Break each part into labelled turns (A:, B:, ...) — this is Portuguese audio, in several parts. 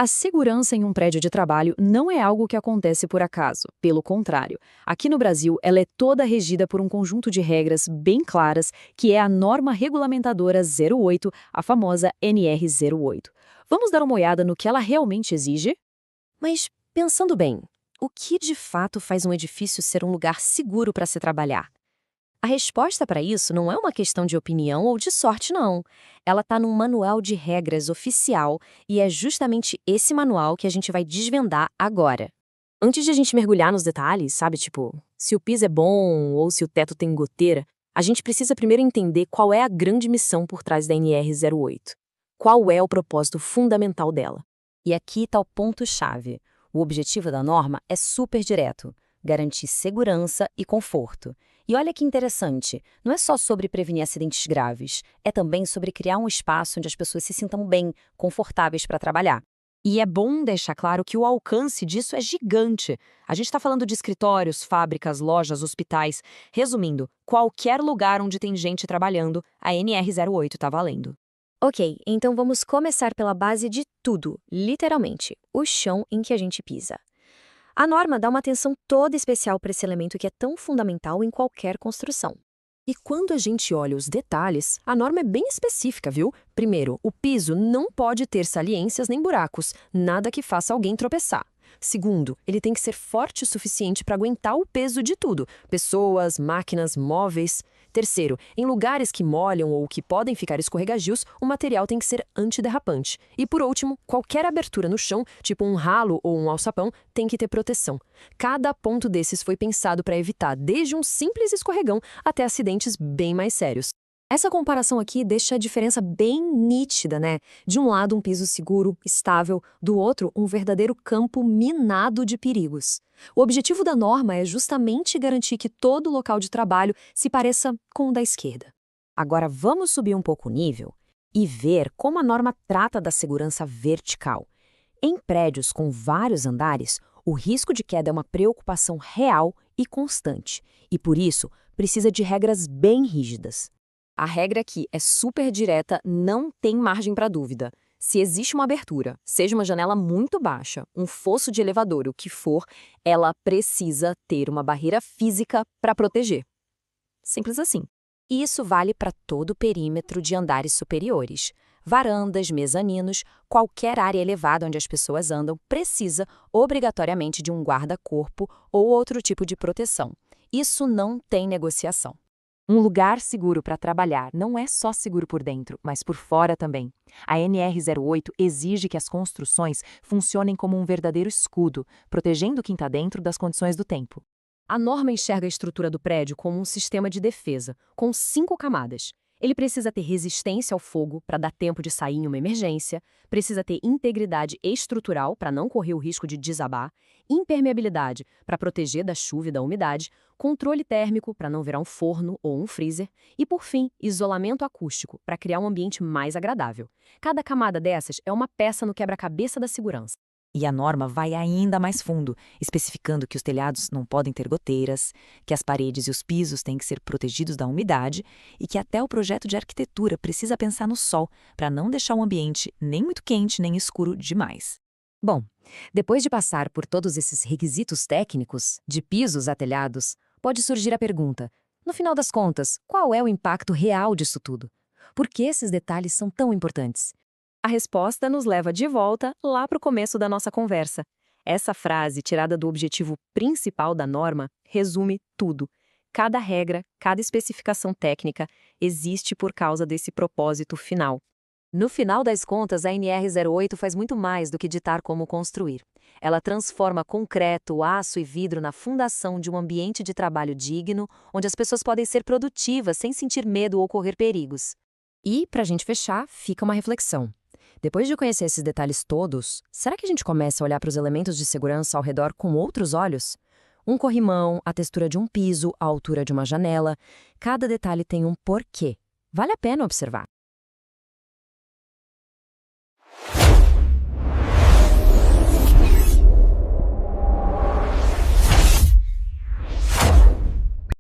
A: A segurança em um prédio de trabalho não é algo que acontece por acaso. Pelo contrário, aqui no Brasil, ela é toda regida por um conjunto de regras bem claras, que é a Norma Regulamentadora 08, a famosa NR08. Vamos dar uma olhada no que ela realmente exige?
B: Mas, pensando bem, o que de fato faz um edifício ser um lugar seguro para se trabalhar? A resposta para isso não é uma questão de opinião ou de sorte, não. Ela está num manual de regras oficial e é justamente esse manual que a gente vai desvendar agora. Antes de a gente mergulhar nos detalhes, sabe, tipo, se o piso é bom ou se o teto tem goteira, a gente precisa primeiro entender qual é a grande missão por trás da NR08. Qual é o propósito fundamental dela? E aqui está o ponto-chave. O objetivo da norma é super direto: garantir segurança e conforto. E olha que interessante, não é só sobre prevenir acidentes graves, é também sobre criar um espaço onde as pessoas se sintam bem, confortáveis para trabalhar.
A: E é bom deixar claro que o alcance disso é gigante. A gente está falando de escritórios, fábricas, lojas, hospitais. Resumindo, qualquer lugar onde tem gente trabalhando, a NR08 está valendo.
B: Ok, então vamos começar pela base de tudo, literalmente, o chão em que a gente pisa. A norma dá uma atenção toda especial para esse elemento que é tão fundamental em qualquer construção.
C: E quando a gente olha os detalhes, a norma é bem específica, viu? Primeiro, o piso não pode ter saliências nem buracos, nada que faça alguém tropeçar. Segundo, ele tem que ser forte o suficiente para aguentar o peso de tudo: pessoas, máquinas, móveis. Terceiro, em lugares que molham ou que podem ficar escorregadios, o material tem que ser antiderrapante. E por último, qualquer abertura no chão, tipo um ralo ou um alçapão, tem que ter proteção. Cada ponto desses foi pensado para evitar desde um simples escorregão até acidentes bem mais sérios. Essa comparação aqui deixa a diferença bem nítida, né? De um lado, um piso seguro, estável, do outro, um verdadeiro campo minado de perigos. O objetivo da norma é justamente garantir que todo local de trabalho se pareça com o da esquerda.
B: Agora vamos subir um pouco o nível e ver como a norma trata da segurança vertical. Em prédios com vários andares, o risco de queda é uma preocupação real e constante, e por isso precisa de regras bem rígidas. A regra aqui é super direta, não tem margem para dúvida. Se existe uma abertura, seja uma janela muito baixa, um fosso de elevador, o que for, ela precisa ter uma barreira física para proteger. Simples assim. E isso vale para todo o perímetro de andares superiores. Varandas, mezaninos, qualquer área elevada onde as pessoas andam precisa obrigatoriamente de um guarda-corpo ou outro tipo de proteção. Isso não tem negociação.
D: Um lugar seguro para trabalhar não é só seguro por dentro, mas por fora também. A NR08 exige que as construções funcionem como um verdadeiro escudo, protegendo quem está dentro das condições do tempo.
C: A norma enxerga a estrutura do prédio como um sistema de defesa, com 5 camadas. Ele precisa ter resistência ao fogo para dar tempo de sair em uma emergência, precisa ter integridade estrutural para não correr o risco de desabar, impermeabilidade para proteger da chuva e da umidade, controle térmico para não virar um forno ou um freezer e, por fim, isolamento acústico para criar um ambiente mais agradável. Cada camada dessas é uma peça no quebra-cabeça da segurança.
D: E a norma vai ainda mais fundo, especificando que os telhados não podem ter goteiras, que as paredes e os pisos têm que ser protegidos da umidade e que até o projeto de arquitetura precisa pensar no sol para não deixar o ambiente nem muito quente nem escuro demais.
B: Bom, depois de passar por todos esses requisitos técnicos, de pisos a telhados, pode surgir a pergunta: no final das contas, qual é o impacto real disso tudo? Por que esses detalhes são tão importantes?
A: A resposta nos leva de volta lá para o começo da nossa conversa. Essa frase, tirada do objetivo principal da norma, resume tudo. Cada regra, cada especificação técnica existe por causa desse propósito final.
B: No final das contas, a NR08 faz muito mais do que ditar como construir. Ela transforma concreto, aço e vidro na fundação de um ambiente de trabalho digno, onde as pessoas podem ser produtivas sem sentir medo ou correr perigos. E, para a gente fechar, fica uma reflexão. Depois de conhecer esses detalhes todos, será que a gente começa a olhar para os elementos de segurança ao redor com outros olhos? Um corrimão, a textura de um piso, a altura de uma janela, cada detalhe tem um porquê. Vale a pena observar.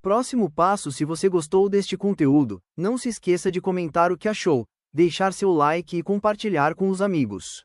E: Próximo passo: se você gostou deste conteúdo, não se esqueça de comentar o que achou, deixar seu like e compartilhar com os amigos.